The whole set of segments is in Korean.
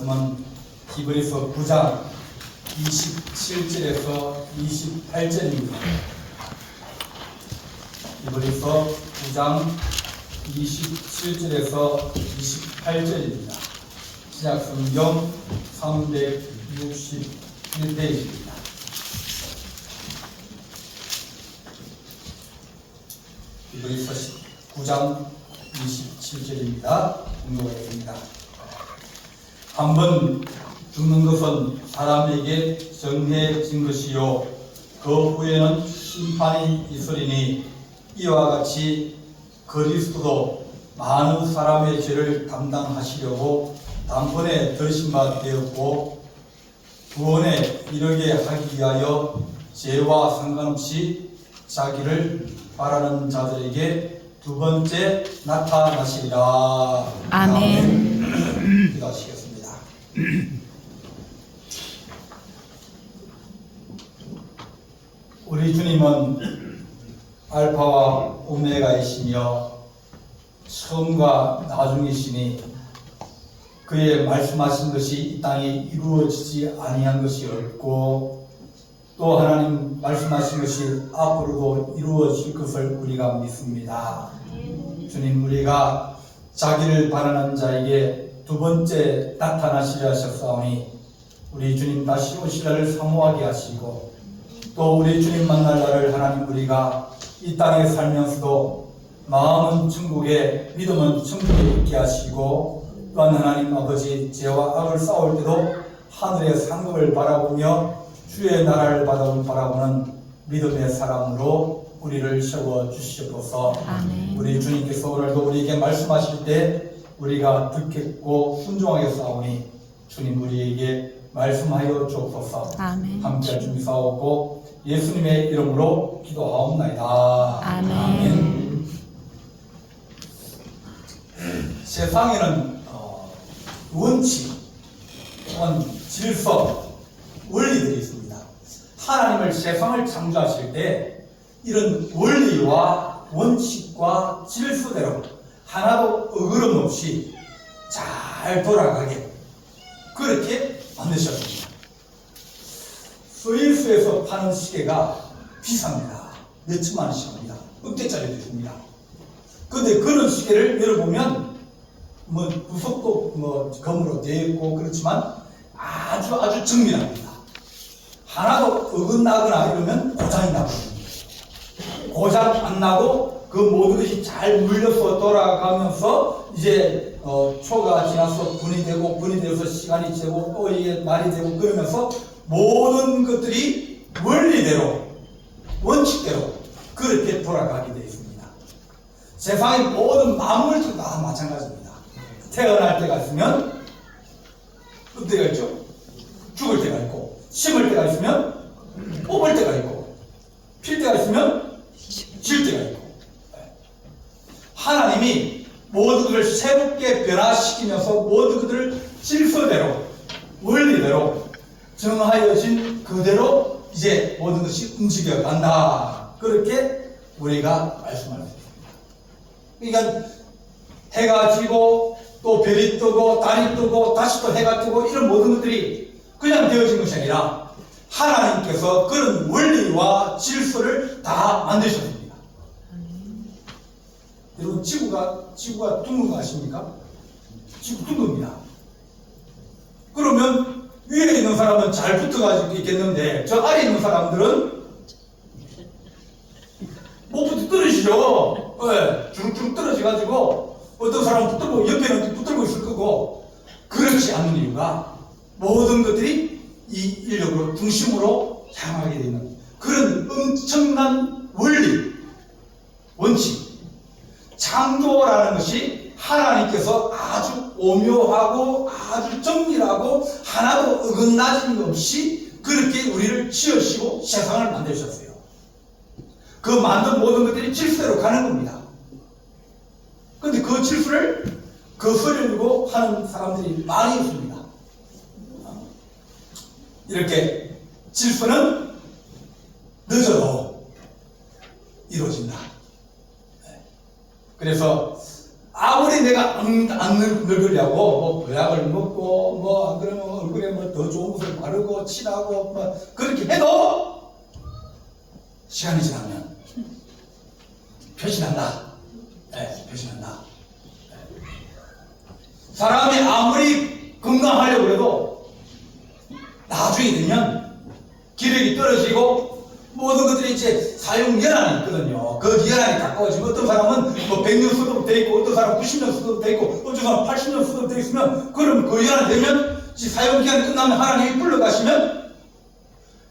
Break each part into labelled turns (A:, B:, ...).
A: 말씀은 히브리서 9장 27절에서 28절입니다. 히브리서 9장 27절에서 28절입니다. 신약성경 361페이지입니다. 히브리서 9장 27절입니다. 공독하겠습니다. 한번 죽는 것은 사람에게 정해진 것이요 그 후에는 심판이 있으리니 이와 같이 그리스도도 많은 사람의 죄를 담당하시려고 단번에 들으신 바 되었고 구원에 이르게 하기 위하여 죄와 상관없이 자기를 바라는 자들에게 두 번째 나타나시리라.
B: 아멘.
A: 기도하시겠습니다. 우리 주님은 알파와 오메가이시며 처음과 나중이시니 그의 말씀하신 것이 이 땅에 이루어지지 아니한 것이 없고 또 하나님 말씀하신 것이 앞으로도 이루어질 것을 우리가 믿습니다. 주님, 우리가 자기를 바라는 자에게 두 번째 나타나시려 하셨사오니 우리 주님 다시 오실 날을 사모하게 하시고 또 우리 주님 만날 날을 하나님 우리가 이 땅에 살면서도 마음은 천국에 믿음은 천국에 있게 하시고 또한 하나님 아버지 죄와 악을 싸울 때도 하늘의 상급을 바라보며 주의 나라를 바라보는 믿음의 사람으로 우리를 세워주시옵소서.
B: 아멘.
A: 우리 주님께서 오늘도 우리에게 말씀하실 때 우리가 듣겠고 순종하게 싸우니 주님 우리에게 말씀하여 주옵소서.
B: 아멘.
A: 함께 준비 싸웠고 예수님의 이름으로 기도하옵나이다.
B: 아멘.
A: 아멘. 세상에는 원칙 또는 질서, 원리들이 있습니다. 하나님을 세상을 창조하실 때 이런 원리와 원칙과 질서대로 하나도 어그럼 없이 잘 돌아가게 그렇게 만드셨습니다. 스위스에서 파는 시계가 비쌉니다. 몇천만 원씩 합니다. 억대짜리도 있습니다. 근데 그런 시계를 열어보면 구석도 금으로 되어 있고 그렇지만 아주 정밀합니다. 하나도 어긋나거나 이러면 고장이 나거든요. 고장 안 나고 그 모든 것이 잘 물려서 돌아가면서 이제 초가 지나서 분이 되어서 시간이 지나고 또 이게 날이 되고 그러면서 모든 것들이 원리대로 원칙대로 그렇게 돌아가게 되어 있습니다. 세상의 모든 만물도 다 마찬가지입니다. 태어날 때가 있으면 때가 있죠. 죽을 때가 있고 심을 때가 있으면 뽑을 때가 있고 필 때가 있으면 질 때가 있고 하나님이 모든 것을 새롭게 변화시키면서 모든 것들을 질서대로 원리대로 정하여진 그대로 이제 모든 것이 움직여 간다. 그렇게 우리가 말씀할 수 있습니다. 그러니까 해가 지고 또 별이 뜨고 달이 뜨고 다시 또 해가 뜨고 이런 모든 것들이 그냥 되어진 것이 아니라 하나님께서 그런 원리와 질서를 다 만드셨습니다. 여러분 지구가 둥근 거 아십니까? 지구 둥근입니다. 그러면 위에 있는 사람은 잘 붙어가지고 있겠는데 저 아래에 있는 사람들은 못 떨어지죠. 네, 주룩주룩 떨어져가지고 어떤 사람은 붙들고 옆에는 붙들고 있을 거고 그렇지 않은 이유가 모든 것들이 이 인력으로 중심으로 향하게 되는 그런 엄청난 원리, 원칙 창조라는 것이 하나님께서 아주 오묘하고 아주 정밀하고 하나도 어긋나짐 없이 그렇게 우리를 지으시고 세상을 만드셨어요. 그 만든 모든 것들이 질서대로 가는 겁니다. 그런데 그 질서를 거스르려고 하는 사람들이 많이 있습니다. 이렇게 질서는 늦어도 이루어진다. 그래서 아무리 내가 안 늙으려고 보약을 먹고 더 좋은 것을 바르고 칠하고 뭐 그렇게 해도 시간이 지나면 표시난다. 네, 표시난다. 네. 사람이 아무리 건강하려고 해도 나중에 되면 기력이 떨어지고 모든 것들이 이제 사용 연한이 있거든요. 그 연한이 가까워지면 어떤 사람은 뭐 100년 수도로 돼 있고 어떤 사람은 90년 수도로 돼 있고 어떤 사람은 80년 수도로 돼 있으면 그럼 그 연한이 되면 사용 기간이 끝나면 하나님이 불러가시면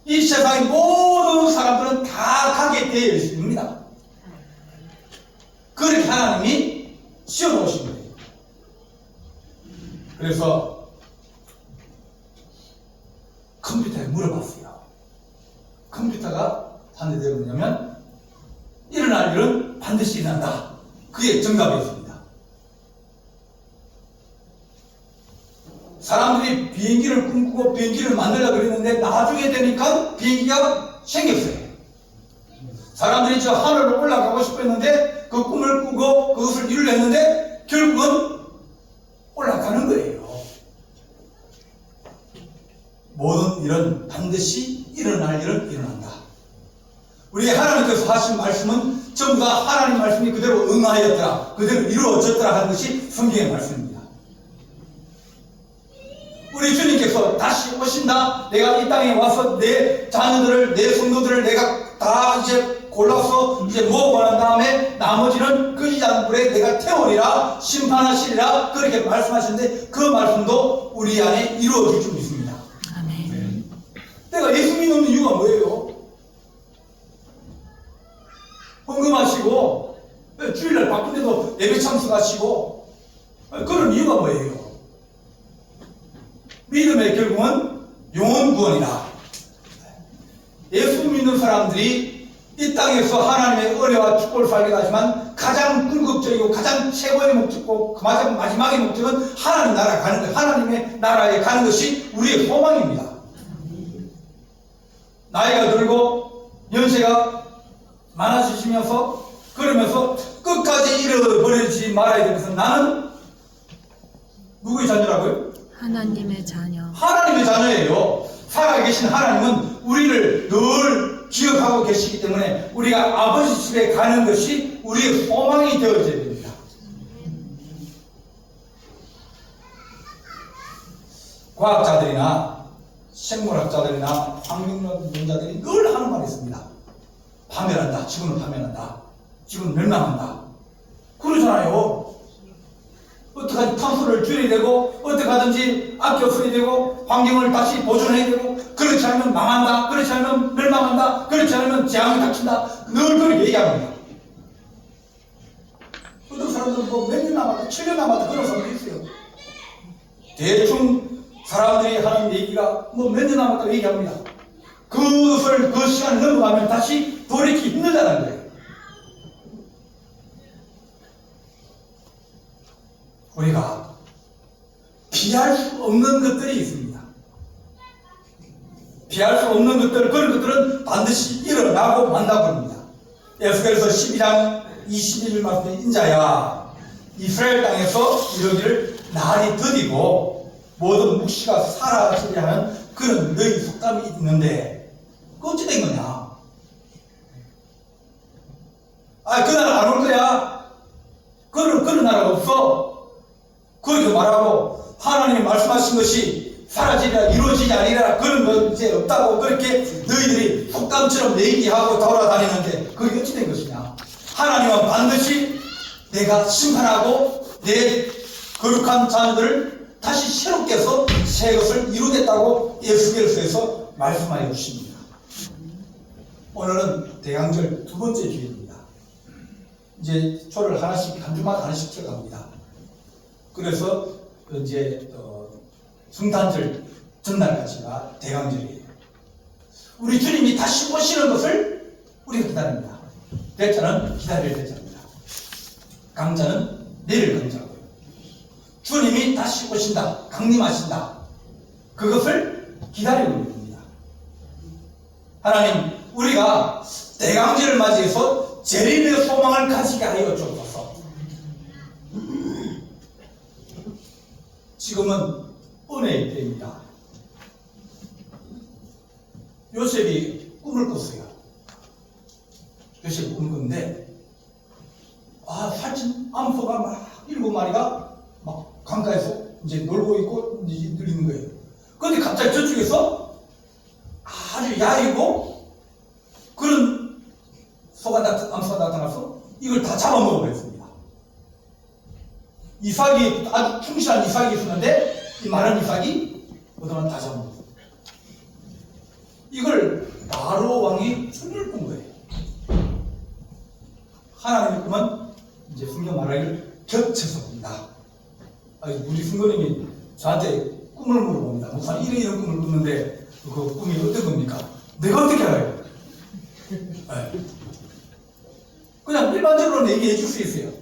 A: 이 세상의 모든 사람들은 다 가게 되어 있습니다. 그렇게 하나님이 씌워놓으신 거예요. 그래서 컴퓨터에 물어봤어요. 컴퓨터가 반대되어 뭐냐면 일어날 일은 반드시 일어난다. 그게 정답이었습니다. 사람들이 비행기를 꿈꾸고 비행기를 만들려고 그랬는데 나중에 되니까 비행기가 생겼어요. 사람들이 저 하늘로 올라가고 싶었는데 그 꿈을 꾸고 그것을 이루려 했는데 결국은 올라가는 거예요. 모든 일은 반드시 일어날 일은 일어난다. 우리 하나님께서 하신 말씀은 전부 다 하나님 말씀이 그대로 응하였더라, 그대로 이루어졌더라 하는 것이 성경의 말씀입니다. 우리 주님께서 다시 오신다. 내가 이 땅에 와서 내 자녀들을, 내 성도들을 내가 다 이제 골라서 이제 모으고 난 다음에 나머지는 그 이장불에 내가 태우리라, 심판하시리라 그렇게 말씀하셨는데 그 말씀도 우리 안에 이루어질 줄 믿습니다.
B: 아멘.
A: 내가 예수 믿는 이유가 뭐예요? 헌금하시고 주일날 바쁜데도 예배 참석하시고 그런 이유가 뭐예요? 믿음의 결국은 영혼 구원이다. 예수 믿는 사람들이 이 땅에서 하나님의 은혜와 축복을 살게 하지만 가장 궁극적이고 가장 최고의 목적고 가장 마지막의 목적은 하나님 나라에 가는 것, 하나님의 나라에 가는 것이 우리의 소망입니다. 나이가 들고 연세가 많아지시면서 그러면서 끝까지 잃어버리지 말아야 될 것은 나는 누구의 자녀라고요?
B: 하나님의 자녀.
A: 하나님의 자녀예요. 살아계신 하나님은 우리를 늘 기억하고 계시기 때문에 우리가 아버지 집에 가는 것이 우리의 소망이 되어져야 됩니다. 과학자들이나 생물학자들이나 환경론자들이 늘 하는 말이 있습니다. 파멸한다. 지구는 파멸한다. 지구는 멸망한다. 그러잖아요. 어떡하든지 탄소를 줄여야 되고 어떡하든지 아껴 써야 되고 환경을 다시 보존해야 되고 그렇지 않으면 망한다. 그렇지 않으면 멸망한다. 그렇지 않으면 재앙이 닥친다. 늘 그렇게 얘기합니다. 어떤 사람들은 뭐 몇 년 남았다 7년 남았다 그런 사람도 있어요. 대충 사람들이 하는 얘기가 뭐 몇 년 남았다고 얘기합니다. 그것을 그 시간을 넘어가면 다시 돌이키기 힘들다는 거예요. 우리가 피할 수 없는 것들이 있습니다. 피할 수 없는 것들, 그런 것들은 반드시 일어나고 만다고 합니다. 에스겔서 12장 21절 말씀에 인자야 이스라엘 땅에서 이러기를 날이 더디고 모든 묵시가 사라지려 하는 그런 너희 속담이 있는데 그거 어찌 된 거냐? 그날 안 올 거야. 그런 나라가 없어. 그렇게 말하고 하나님이 말씀하신 것이 사라지리라 이루어지지 아니라 그런 거 이제 없다고 그렇게 너희들이 속담처럼 얘기하고 돌아다니는데 그게 어찌 된 것이냐? 하나님은 반드시 내가 심판하고 내 거룩한 자녀들을 다시 새롭게 해서 새 것을 이루겠다고 에스겔서에서 말씀하여 주십니다. 오늘은 대강절 두 번째 주일입니다. 이제 초를 하나씩 한 주마다 하나씩 쳐갑니다. 그래서 이제 성탄절 전날까지가 대강절이에요. 우리 주님이 다시 오시는 것을 우리가 기다립니다. 대자는 기다릴 대자입니다. 강자는 내일 강자고요. 주님이 다시 오신다, 강림하신다. 그것을 기다리고 있습니다. 하나님, 우리가 대강절을 맞이해서 재림의 소망을 가지게 하여 주옵소서. 지금은 은혜의 때입니다. 요셉이 꿈을 꿨어요. 요셉이 꿈을 꿨는데 살찐 암소가 막 7마리가 막 강가에서 이제 놀고 있고 이제 누리는 거예요. 그런데 갑자기 저쪽에서 아주 야이고 그런 암소가 나타나서 이걸 다 잡아먹어 버렸습니다. 이삭이 아주 충실한 이삭이 있었는데 이 마른 이삭이 그동안 다 잡아먹었어요. 이걸 바로 왕이 꿈을 꾼 거예요. 하나님의 꿈은 이제 성경 말하기를 겹쳐서 봅니다. 우리 성도님이 저한테 꿈을 물어봅니다. 목사님 이런 꿈을 꿨는데 그 꿈이 어떤 겁니까? 내가 어떻게 알아요? 네. 그냥 일반적으로는 얘기해 줄 수 있어요.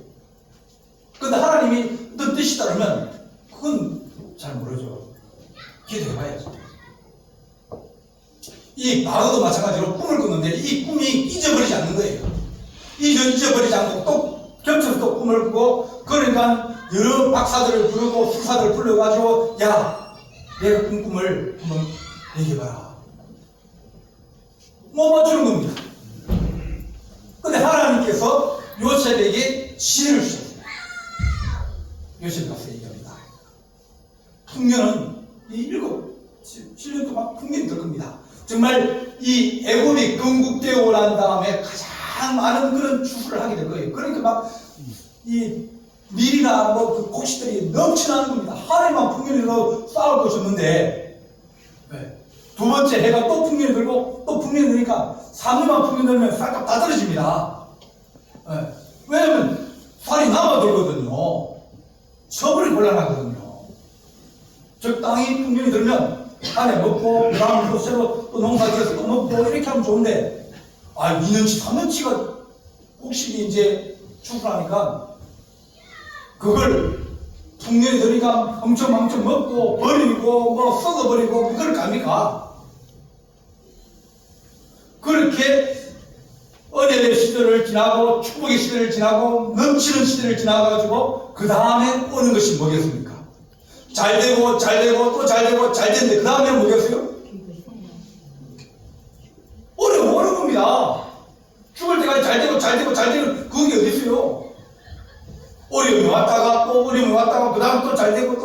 A: 그런데 하나님이 어떤 뜻이 따르면 그건 잘 모르죠. 기도해봐야죠. 이 바로도 마찬가지로 꿈을 꿨는데 이 꿈이 잊어버리지 않는 거예요. 잊어버리지 않고 또 겹쳐서 또 꿈을 꾸고, 그러니까 여러 박사들을 부르고 수사들을 불러가지고 야, 내가 꾼 꿈을 한번 얘기해봐라. 뭐 맞추는 겁니다. 근데 하나님께서 요셉에게 지혜를 주셨어요. 요셉이 가서 얘기합니다. 풍년은 이 7년 동안 풍년이 될 겁니다. 정말 이 애굽이 건국되고 난 다음에 가장 많은 그런 추수를 하게 될 거예요. 그러니까 막 이 밀이나 뭐 그 곡식들이 넘쳐나는 겁니다. 하루에만 풍년으로 쌓을 것이었는데, 네. 두 번째 해가 또 풍년이 들고 또 풍년이 되니까 3년만 풍년 들면 쌀값 다 떨어집니다. 네. 왜냐면 살이 남아들거든요. 처분이 곤란하거든요. 적당히 풍년이 들면 안에 먹고 그 다음 또 새로 또 농사 지어서 또 먹고 이렇게 하면 좋은데 2년치 3년치가 곡식이 이제 추수하니까 그걸 풍년이 되니까 엄청 먹고 버리고 뭐 썩어버리고 그걸 갑니까? 그렇게 은혜의 시대를 지나고 축복의 시대를 지나고 넘치는 시대를 지나가지고 그 다음에 오는 것이 뭐겠습니까? 잘되고 또 잘되고 잘됐는데 그 다음에 뭐겠어요? 어려운 겁니다. 죽을 때까지 잘되고 그게 어디 있어요? 어려움이 왔다가 또 어려움이 왔다가 그 다음 또 잘되고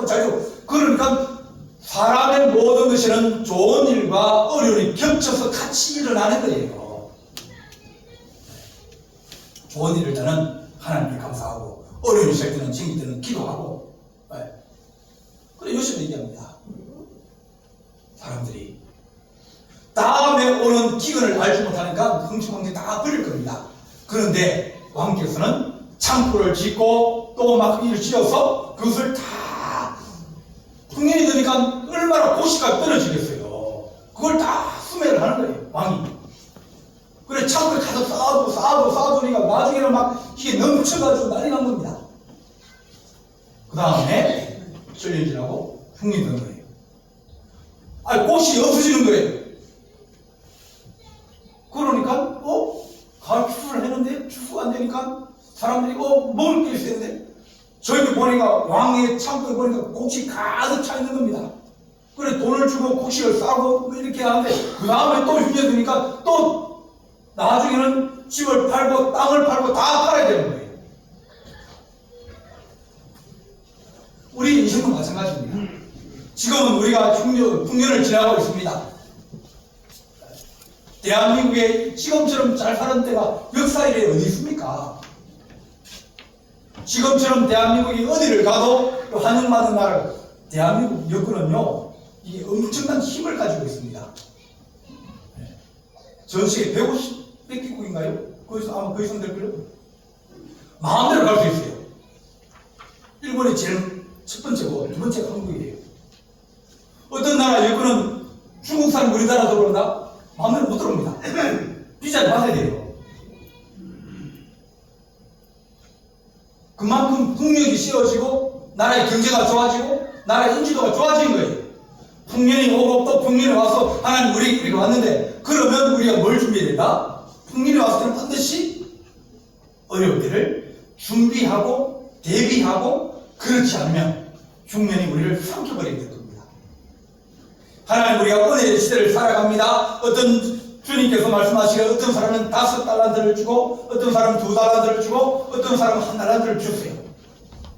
A: 그러니까 사람의 모든 것에는 좋은 일과 어려움이 겹쳐서 같이 일어나는 거예요. 좋은 일을 때는 하나님께 감사하고 어려움이 있을 때는 생길 때는 기도하고. 그래 요셉이 얘기합니다. 사람들이 다음에 오는 기근을 알지 못하니까 흥청망청 다 버릴 겁니다. 그런데 왕께서는 창고를 짓고 또 막 일을 지어서 그것을 다 풍년이 되니까 얼마나 고시가 떨어지겠어요. 그걸 다 수매를 하는 거예요, 왕이. 그래 창고에 가서 쌓아두니까 나중에는 막 이게 넘쳐가지고 난리 난 겁니다. 그 다음에 7년 지나고 풍년이 되는 거예요. 꽃이 없어지는 거예요. 그러니까 가을 추수를 했는데 추수가 안 되니까 사람들이 먹을 게 있어야 되는데 저희들 보니까 왕의 창고에 보니까 곡식 가득 차 있는 겁니다. 그래 돈을 주고 곡식을 싸고 이렇게 하는데 그 다음에 또 휴게 되니까 또 나중에는 집을 팔고 땅을 팔고 다 팔아야 되는 거예요. 우리 인생도 마찬가지입니다. 지금은 우리가 풍년을 지나가고 있습니다. 대한민국에 지금처럼 잘 사는 때가 역사 이래 어디 있습니까? 지금처럼 대한민국이 어디를 가도 환영받은 나라, 대한민국 여건은요, 이게 엄청난 힘을 가지고 있습니다. 전 세계 150개국인가요? 거기서 아마 그 이상 될걸요? 마음대로 갈 수 있어요. 일본이 제일 첫 번째고 두 번째가 한국이에요. 어떤 나라 여건은 중국 사람 우리나라 들어온다? 마음대로 못 들어옵니다. 비자를 받아야 돼요. 그만큼 국력이 씌워지고 나라의 경제가 좋아지고 나라의 인지도가 좋아지는 거예요. 풍년이 오고 또 풍년이 와서 하나님 우리에게 왔는데 그러면 우리가 뭘 준비해야 된다? 풍년이 왔을 때는 반드시 어려울 때를 준비하고 대비하고 그렇지 않으면 중년이 우리를 삼켜버리게 될 겁니다. 하나님 우리가 은혜의 시대를 살아갑니다. 어떤 주님께서 말씀하시기를 어떤 사람은 5달란트를 주고 어떤 사람은 2달란트를 주고 어떤 사람은 1달란트를 주세요.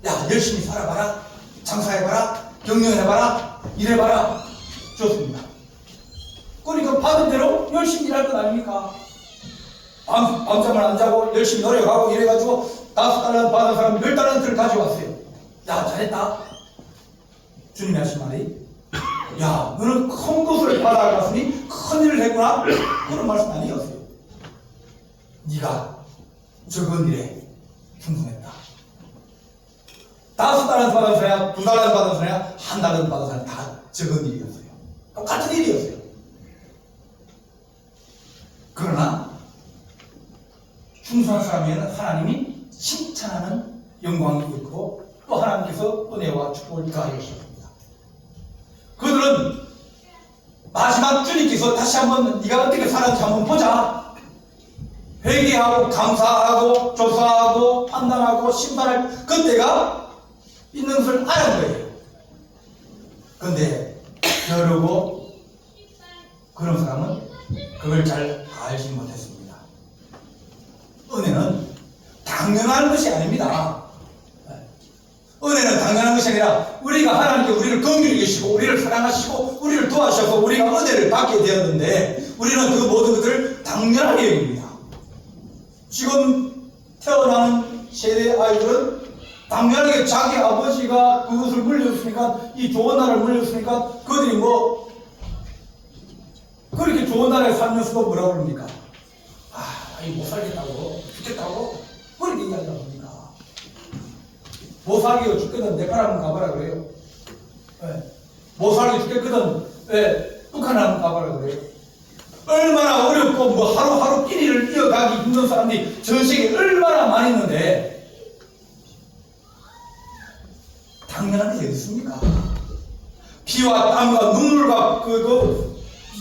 A: 야 열심히 살아봐라. 장사해봐라. 경영해봐라. 일해봐라. 좋습니다. 그러니까 받은 대로 열심히 일할 것 아닙니까? 밤잠을 안 자고 열심히 노력하고 이래가지고 5달란트 받은 사람 10달란트를 가져왔어요. 야 잘했다. 주님이 하신 말이 야 너는 큰 것을 받아갔으니 큰 일을 했구나. 그런 말씀 아니었어요. 네가 적은 일에 충성했다. 5달란트 받은 사람 2달란트 받은 사람 1달란트 받은 사람 다 적은 일이었어요. 똑같은 일이었어요. 그러나 충성한 사람에게는 하나님이 칭찬하는 영광이 있고 또 하나님께서 은혜와 축복을 가하여 주셨습니다. 그들은 마지막 주님께서 다시 한번 네가 어떻게 살았는지 한번 보자. 회개하고 감사하고 조사하고 판단하고 심판할 그때가 있는 것을 아는 거예요. 그런데 겨루고 그런 사람은 그걸 잘 알지 못했습니다. 은혜는 당연한 것이 아닙니다. 은혜는 당연한 것이 아니라 우리가 하나님께 우리를 긍휼히 계시고 우리를 사랑하시고 우리를 도와주셔서 우리가 은혜를 받게 되었는데 우리는 그 모든 것들을 당연하게 여깁니다. 지금 태어나는 세대 아이들은 당연하게 자기 아버지가 그것을 물려줬으니까 이 좋은 나라를 물려줬으니까 그들이 뭐 그렇게 좋은 나라에 살면서도 뭐라고 그럽니까? 못 살겠다고 죽겠다고 그렇게 얘기하지 않습니까? 못 살기가 죽거든 내가 한번 가봐라 그래요. 못 살기 죽겠거든 북한 한번 가봐라 그래요. 얼마나 어렵고 뭐 하루하루 끼니를 이어가기 힘든 사람들이 전 세계에 얼마나 많이 있는데 당연한 게 어디 있습니까? 피와 땀과 눈물과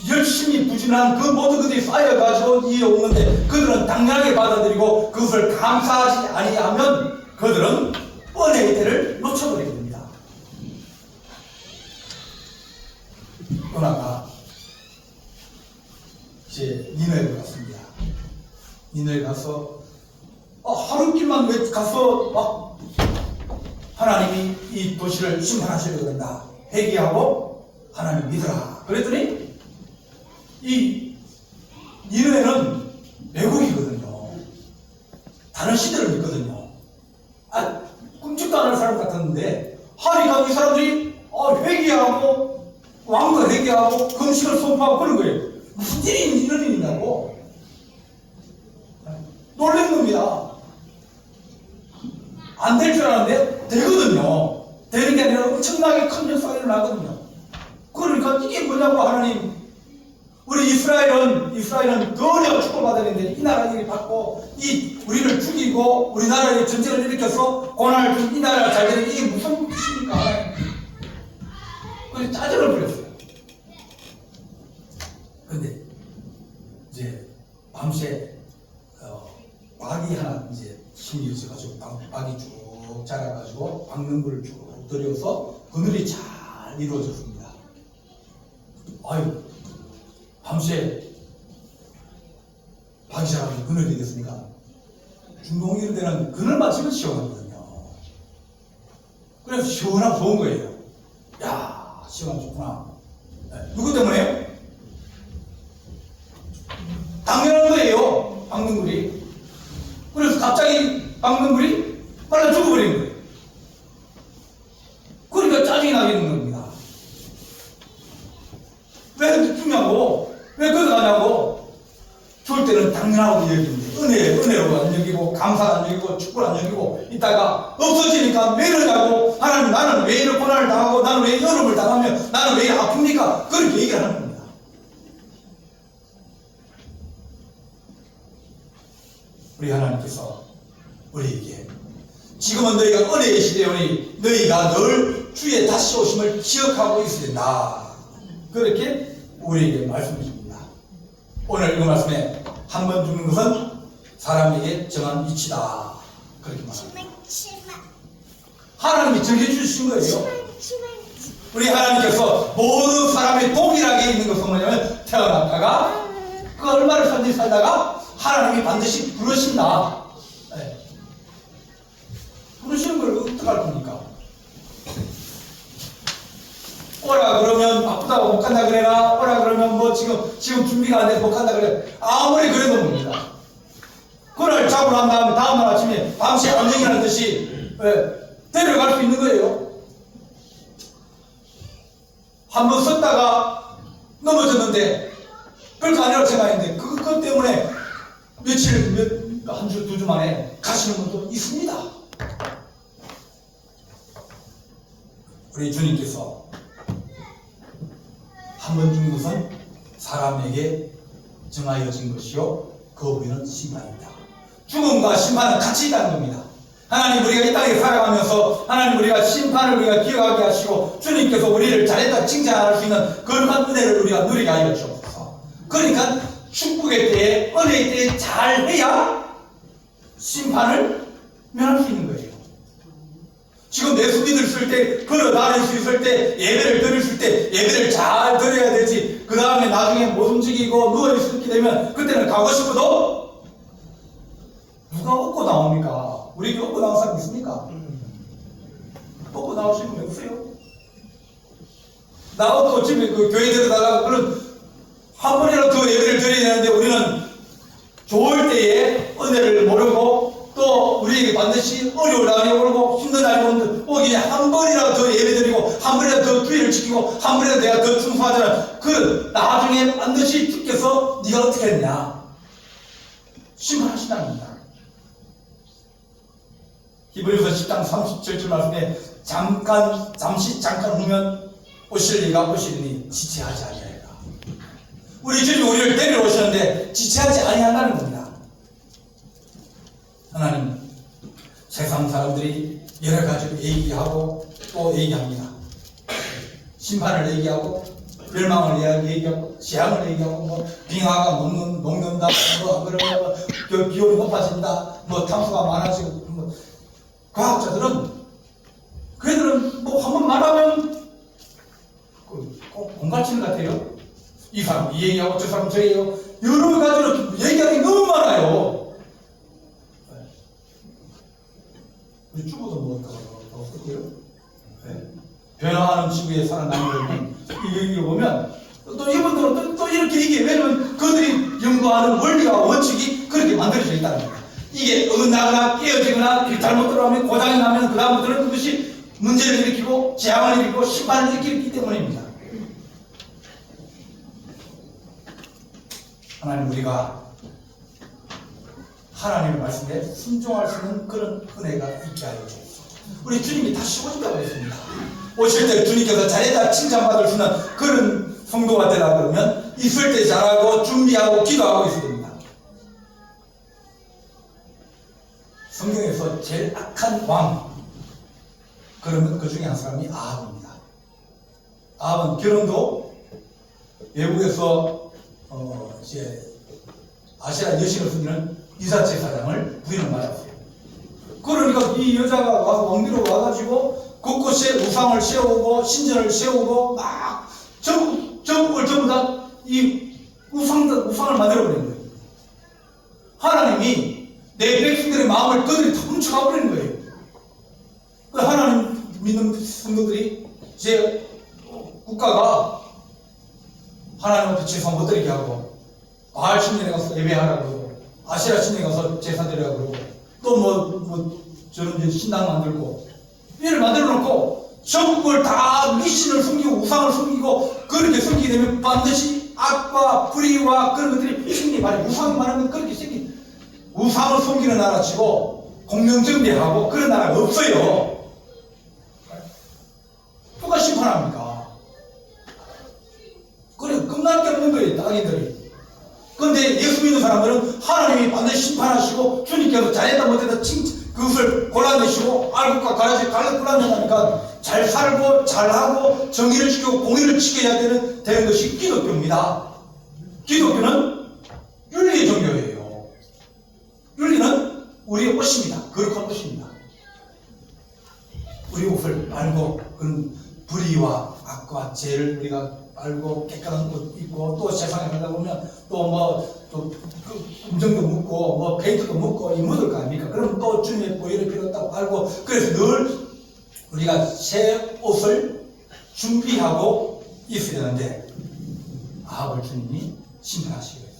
A: 열심히 부진한 그 모든 것들이 쌓여가지고 이에 오는데 그들은 당연하게 받아들이고 그것을 감사하지 아니하면 그들은 은혜의 때를 놓쳐버리게 됩니다. 요나가 이제 니느웨로 갔습니다. 니느웨 가서 하루길만 왜 가서 막 하나님이 이 도시를 심판하시려 그런다. 회개하고 하나님 믿어라. 그랬더니 이 니느웨는 외국이거든요. 다른 시대를 믿거든요. 꿈쩍도 안 할 사람 같았는데 하니까 이 사람들이 회개하고 왕도 회개하고 금식을 선포하고 그런 거예요. 무슨 일이 이런 일이냐고 놀란 겁니다. 안 될 줄 알았는데 되거든요. 되는 게 아니라 엄청나게 큰 역사가 일어나거든요. 그러니까 이게 뭐냐고 하나님 우리 이스라엘은 거려 축복받아야 되는데 이 나라 얘기 받고 우리를 죽이고 우리나라에 전쟁을 일으켜서 고난을 준 이 나라가 잘 되는 게 이게 무슨 뜻입니까? 그래서 짜증을 부렸어요. 근데 이제 밤새 박이 하나 이제 힘이 있어가지고 박이 쭉 자라가지고 박능불을 쭉 들여서 그늘이 잘 이루어졌습니다. 아유 밤새 박이 자라가지고 그늘이 됐으니까 중동 이런 데는 그늘 맞추면 시원하거든요. 그래서 시원하고 좋은 거예요. 야 시원하고 좋구나. 누구 때문에요? 당연한 거예요. 박능불이. 그래서 갑자기 박능불이 빨라 죽어버린 거예요. 그러니까 짜증이 나게 되는 겁니다. 왜 그렇게 죽냐고, 왜 그거 가냐고. 죽을 때는 당연하고 여기는데 은혜로 안 여기고 감사 안 여기고 축복을 안 여기고 있다가 없어지니까 왜 이러냐고. 하나님 나는 왜 이런 고난을 당하고 나는 왜 여름을 당하며 나는 왜 아픕니까? 그렇게 얘기를 하는 겁니다. 우리 하나님께서 우리에게 지금은 너희가 은혜의 시대오니 너희가 늘 주의 다시 오심을 기억하고 있어야 된다. 그렇게 우리에게 말씀해 줍니다. 오늘 이 말씀에 한 번 죽는 것은 사람에게 정한 이치다. 그렇게 말합니다. 하나님이 정해주신 거예요. 우리 하나님께서 모든 사람의 독이 태어났다가 그 얼마를 살다가 하나님이 반드시 부르신다. 네. 부르시는 걸 어떡할 겁니까? 오라 그러면 바쁘다고 못 간다 그래라. 오라 그러면 뭐 지금 준비가 안 돼서 못 간다 그래. 아무리 그래도 뭡니다. 그날 자고 난 다음에 다음날 아침에 밤새 안정이라는 듯이 데려갈 수 있는 거예요. 한 번 썼다가 넘어졌는데 별거 아니라고 생각했는데 그것 때문에 한 주, 두 주 만에 가시는 분도 있습니다. 우리 주님께서 한 번 준 것은 사람에게 정하여진 것이요 그 후에는 심판입니다. 죽음과 심판은 같이 있다는 겁니다. 하나님 우리가 이 땅에 살아가면서 하나님 우리가 심판을 우리가 기억하게 하시고 주님께서 우리를 잘했다 칭찬할 수 있는 거룩한 은혜를 우리가 누리게 하여 주옵소서. 그러니까 축복의 때에 은혜의 때에 잘해야 심판을 면할 수 있는 거예요. 지금 내 수비들 쓸 때, 걸어 다닐 수 있을 때, 예배를 드릴 수 때, 예배를 잘 드려야 되지. 그 다음에 나중에 못 움직이고 누워있게 되면 그때는 가고 싶어도 누가 얻고 나옵니까? 우리 얻고 나온 사람 있습니까? 얻고 나오시는 분 없어요? 나 얻고 집에 그 교회 들어다가 그런 한 번이라도 더 예배를 드려야 되는데 우리는 좋을 때에 은혜를 모르고 또 우리에게 반드시 어려울 날이 오고 힘든 날이 오기에 한 번이라도 더 예배드리고 한 번이라도 더 주의를 지키고 한 번이라도 내가 더 충성하잖아. 그 나중에 반드시 주께서 네가 어떻게 했냐 심판하신다는 겁니다. 히브리서 10장 37절 말씀에 잠시 후면 오실 이가 오시리니 지체하지 아니하리라. 우리 주님이 우리를 데려오셨는데 지체하지 아니한다는 겁니다. 하나님 세상 사람들이 여러 가지로 얘기하고 또 얘기합니다. 심판을 얘기하고 멸망을 얘기하고 재앙을 얘기하고 뭐 빙하가 녹는다 뭐 그러면 기온이 높아진다 뭐 탐수가 많아지고 뭐 과학자들은 그애들은 뭐 한번 말하면 꼭 공갈치는 것 같아요. 이 사람 이 얘기하고 저 사람 저 얘기하고 여러 가지로 얘기하는 게 너무 많아요. 우리 주부도 뭐 어떻게요? 변화하는 지구에 사는 남녀들은 이 얘기를 보면 또 이분들은 또 이렇게 얘기해. 왜냐면 그들이 연구하는 원리와 원칙이 그렇게 만들어져 있다는 거예요. 이게 어긋나거나 깨어지거나 잘못 들어가면 고장이 나면 그 다음부터는 그것이 문제를 일으키고 재앙을 일으키고 심판을 일으키기 때문입니다. 하나님 우리가 하나님의 말씀에 순종할 수 있는 그런 은혜가 있게 하여 주옵소서. 우리 주님이 다시 오신다고 했습니다. 오실 때 주님께서 잘했다 칭찬받을 수 있는 그런 성도가 되라 그러면 있을 때 잘하고 준비하고 기도하고 있어야 됩니다. 성경에서 제일 악한 왕 그러면 그 중에 한 사람이 아합입니다. 아합은 결혼도 외국에서 이제 아시아 여신을 섬기는 이사제사장을 부인을 받았어요. 그러니까 이 여자가 와서 왕비로 와가지고 곳곳에 우상을 세우고 신전을 세우고 막 전국을 전부 다 이 우상을 만들어버린 거예요. 하나님이 내 백성들의 마음을 그들이 다 훔쳐가버리는 거예요. 하나님 믿는 성도들이 제 국가가 하나님 앞에 제사 못 드리게 하고 바알 신전에 가서 예배하라고 그러고 아시라 신전에 가서 제사 드리라고 그러고 또 뭐 저런 신당 만들고 이를 만들어 놓고 전국을 다 미신을 숨기고 우상을 숨기고 그렇게 숨기게 되면 반드시 악과 불의와 그런 것들이 생기게 우상이 많으면 그렇게 생긴 우상을 숨기는 나라치고 공명정대하고 그런 나라가 없어요. 누가 심판합니까? 그래 끝날 게 없는 거예요. 땅인들이. 그런데 예수 믿는 사람들은 하나님이 반드시 심판하시고 주님께서 잘했다 못했다 그것을 골라내시고 알고과 가라지 골라낸다니까 잘 살고 잘하고 정의를 지키고 공의를 지켜야 되는 것이 기독교입니다. 기독교는 윤리의 종교예요. 윤리는 우리의 옷입니다. 거룩한 옷입니다. 우리 옷을 말고 그런 불의와 악과 죄를 우리가 빨고 깨끗한 옷 입고 또 세상에 가다 보면 또 음정도 묻고 뭐 페인트도 묻고 이 묻을 거 아닙니까? 그럼 또 주님의 보혈을 빌었다고 알고 그래서 늘 우리가 새 옷을 준비하고 있어야 되는데 아합을 주님이 심판하시게 했어요.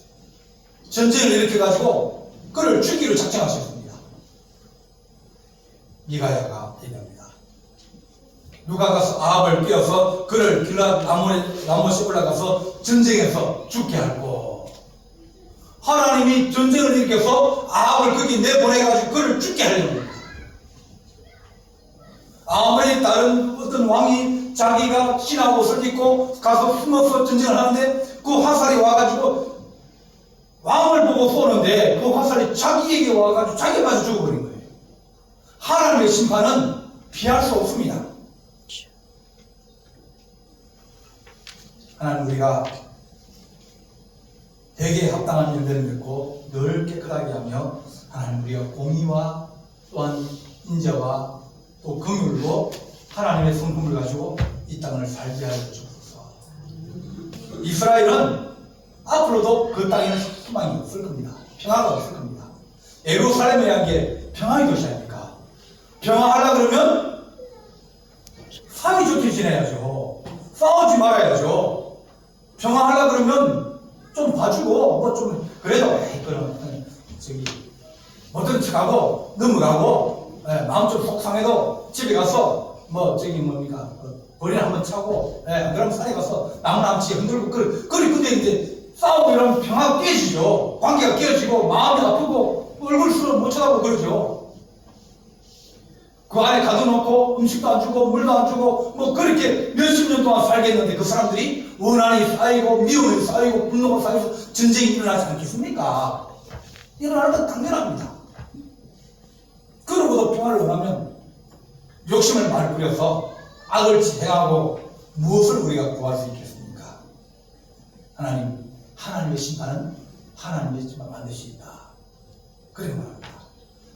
A: 전쟁을 일으켜가지고 그를 죽이로 작정하셨습니다. 미가야가 얘기합니다. 누가 가서 아합을 깨어서 그를 길랏 나무에 올라가서 전쟁에서 죽게 할고 하나님이 전쟁을 일으켜서 아합을 거기 내보내가지고 그를 죽게 하려는 겁니다. 아무리 다른 어떤 왕이 자기가 신하 옷을 입고 가서 숨어서 전쟁을 하는데 그 화살이 와가지고 왕을 보고 쏘는데 그 화살이 자기에게 와가지고 자기가 맞아 죽어버린 거예요. 하나님의 심판은 피할 수 없습니다. 하나님 우리가 대개에 합당한 일들을 맺고 늘 깨끗하게 하며 하나님 우리가 공의와 또한 인자와 또 긍휼로 하나님의 성품을 가지고 이 땅을 살게 하여 주옵소서. 이스라엘은 앞으로도 그 땅에는 희망이 없을 겁니다. 평화가 없을 겁니다. 예루살렘이라는 게 평화의 도시 아닙니까? 평화하려고 그러면 사이좋게 지내야죠. 싸우지 말아야죠. 평화하려고 그러면 좀 봐주고 뭐 좀 그래도 그럼 저기 뭐든 척하고 넘어가고 마음 좀 속상해도 집에 가서 뭐 저기 뭡니까 벌이나 한번 차고 그럼 산에 가서 나무남치 흔들고 근데 이제 싸우고 이러면 평화가 깨지죠. 관계가 깨지고 마음이 아프고 얼굴 수를 못 쳐다보고 그러죠. 그 안에 가둬놓고 음식도 안 주고 물도 안 주고 뭐 그렇게 몇십 년 동안 살겠는데 그 사람들이 원한이 쌓이고 미움이 쌓이고 분노가 쌓여서 전쟁이 일어나지 않겠습니까? 일어나는 건 당연합니다. 그러고도 평화를 원하면 욕심을 많이 부려서 악을 행하고 무엇을 우리가 구할 수 있겠습니까? 하나님의 심판은 하나님의 심판 반드시 있다. 그렇게 말합니다.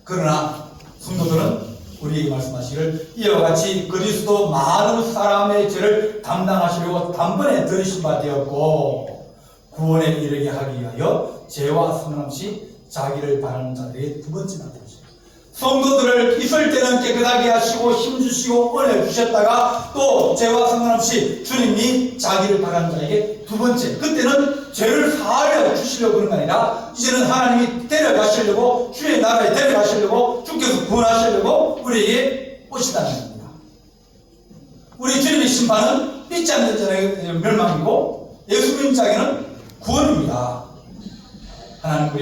A: 그러나 성도들은 우리에게 말씀하시기를 이와 같이 그리스도 많은 사람의 죄를 담당하시려고 단번에 들으신 바 되었고 구원에 이르게 하기 위하여 죄와 상관없이 자기를 바라는 자들에게 두 번째 나타나십니다. 성도들을 있을 때는 깨끗하게 하시고 힘주시고 은혜 주셨다가 또 죄와 상관없이 주님이 자기를 바라는 자에게 두 번째 그때는 죄를 사하려 주시려고 그런 게 아니라 이제는 하나님이 데려가시려고 주의 나라에 데려가시려고 주께서 구원하시려고 우리에게 오시다는 겁니다. 우리 주님의 심판은 믿지 않는 자에게 멸망이고 예수 믿는 자에게는 구원입니다. 하나님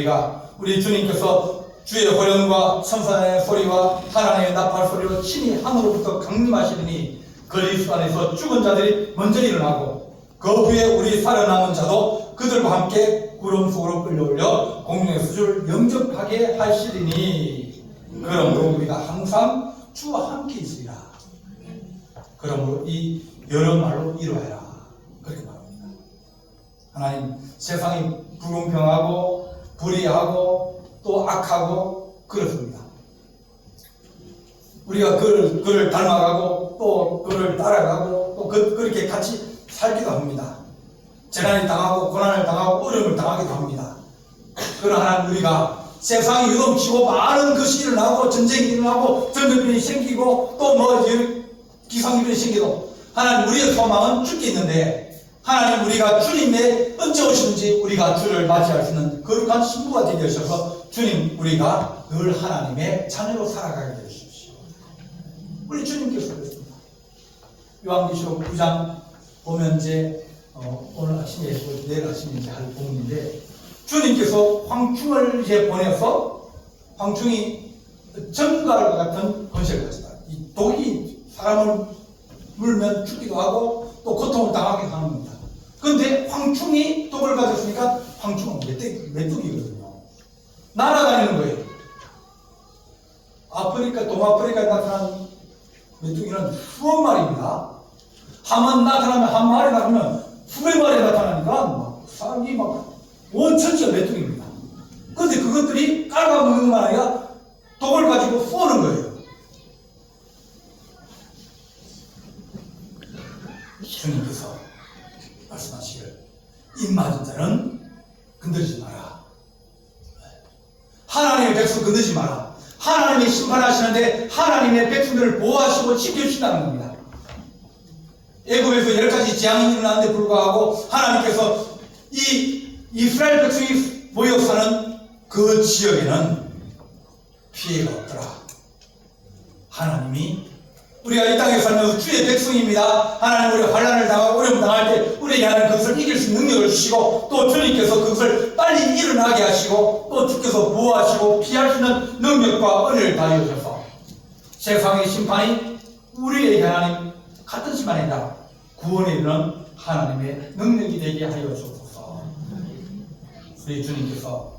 A: 우리 주님께서 주의 호령과 천사의 소리와 하나님의 나팔 소리로 친히 하늘로부터 강림하시더니 그리스도 안에서 죽은 자들이 먼저 일어나고 그 후에 우리 살아남은 자도 그들과 함께 구름 속으로 끌려올려 공중의 수주를 영접하게 하시리니 그러므로 우리가 항상 주와 함께 있으리라. 그러므로 이 여러 말로 이루어라. 그렇게 말합니다. 하나님 세상이 불공평하고 불의하고 또 악하고 그렇습니다. 우리가 그를 닮아가고 또 그를 따라가고 또 그렇게 같이 살기도 합니다. 재난을 당하고 고난을 당하고 어려움을 당하기도 합니다. 그러나 우리가 세상이 요동치고 많은 것이 일어나고 전쟁이 일어나고 전쟁이 생기고 또 뭐 기상이변이 생기도 하나님 우리의 소망은 주께 있는데 하나님 우리가 주님의 언제 오시는지 우리가 주를 맞이할 수 있는 거룩한 신부가 되게 하셔서 주님 우리가 늘 하나님의 자녀로 살아가게 해주십시오. 우리 주님께서 그랬습니다. 요한계시록 9장 보면 이제 오늘 아침에 내일 아침에 이제 할 부분인데 주님께서 황충을 이제 보내서 황충이 전갈과 같은 권세를 가졌다. 이 독이 사람을 물면 죽기도 하고 또 고통을 당하게 하는 겁니다. 그런데 황충이 독을 가졌으니까 황충은 메뚜기거든요. 날아다니는 거예요. 동아프리카에 나타난 메뚜기는 수억 마리입니다. 한번 나타나면 한 마리 나타나면 수백 마리 나타나니까 사람이 온 천지가 메뚜기입니다. 그런데 그것들이 깔아먹는 건 아니라 독을 가지고 쏘는 거예요. 주님께서 말씀하시기를 입 맞은 자는 건드리지 마라. 하나님의 백성 건드리지 마라. 하나님이 심판하시는데 하나님의 백성들을 보호하시고 지켜주신다는 겁니다. 애굽에서 10가지 재앙이 일어나는데 불구하고 하나님께서 이 이스라엘 백성이 모여 사는 그 지역에는 피해가 없더라. 하나님이 우리가 이 땅에 살면서 주의 백성입니다. 하나님 우리가 환난을 당하고 어려움 당할 때 우리에게 하나님 그것을 이길 수 있는 능력을 주시고 또 주님께서 그것을 빨리 일어나게 하시고 또 주께서 보호하시고 피할 수 있는 능력과 은혜를 다하여 주셔서 세상의 심판이 우리에게 하나님 같은 심판이 아니라 구원에 이르는 하나님의 능력이 되게 하여 주옵소서. 우리 주님께서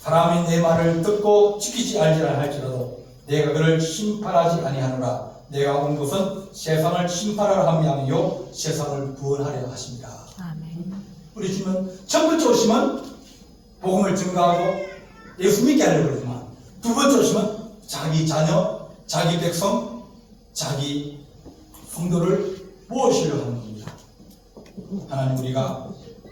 A: 사람이 내 말을 듣고 지키지 알지라 할지라도 내가 그를 심판하지 아니하노라. 내가 온 것은 세상을 심판하려 함이 아니요 세상을 구원하려 하십니다.
B: 아멘.
A: 우리 주님은 첫 번째 오시면 복음을 증거하고 예수 믿게 하려고 그러지만 두 번째 오시면 자기 자녀, 자기 백성, 자기 성도를 모으시려 하는 겁니다. 하나님 우리가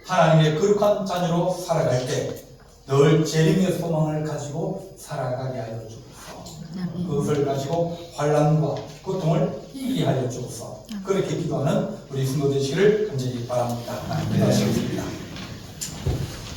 A: 하나님의 거룩한 자녀로 살아갈 때 늘 재림의 소망을 가지고 살아가게 하여 주옵소서. 그것을 가지고 환난과 고통을 이기게 하여 주옵소서. 그렇게 기도하는 우리 성도 되시기를 간절히 바랍니다. 기도하시겠습니다.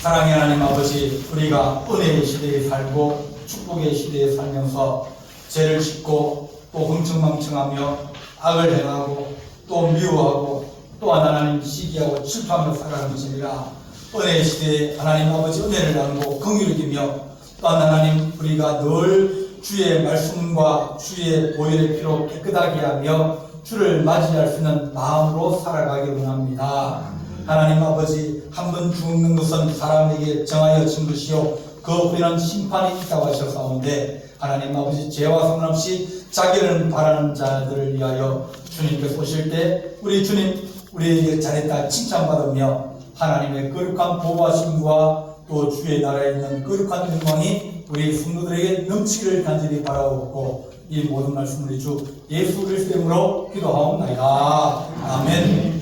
A: 사랑의 하나님 아버지, 우리가 은혜의 시대에 살고 축복의 시대에 살면서 죄를 짓고 또 흥청망청하며 악을 행하고 또 미워하고 또한 하나님 시기하고 질투하며 살아가는 것입니다. 은혜의 시대에 하나님 아버지 은혜를 나누고 긍휼을 기며 또한 하나님 우리가 늘 주의 말씀과 주의 보혈의 피로 깨끗하게 하며 주를 맞이할 수 있는 마음으로 살아가기 원합니다. 하나님 아버지, 한 번 죽는 것은 사람에게 정하여진 것이요 그 후에는 심판이 있다고 하셨사온데 하나님 아버지, 죄와 상관없이 자기를 바라는 자들을 위하여 주님께서 오실 때 우리 주님 우리에게 잘했다 칭찬받으며 하나님의 거룩한 보호하심과 또 주의 나라에 있는 거룩한 영광이 우리 성도들에게 넘치기를 간절히 바라옵고 이 모든 말씀을 우리 주 예수 그리스도의 이름으로 기도하옵나이다. 아멘.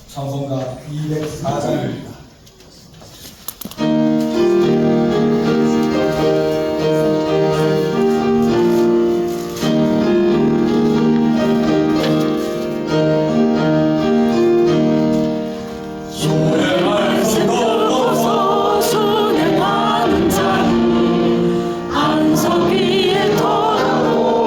A: 찬송가 204장입니다.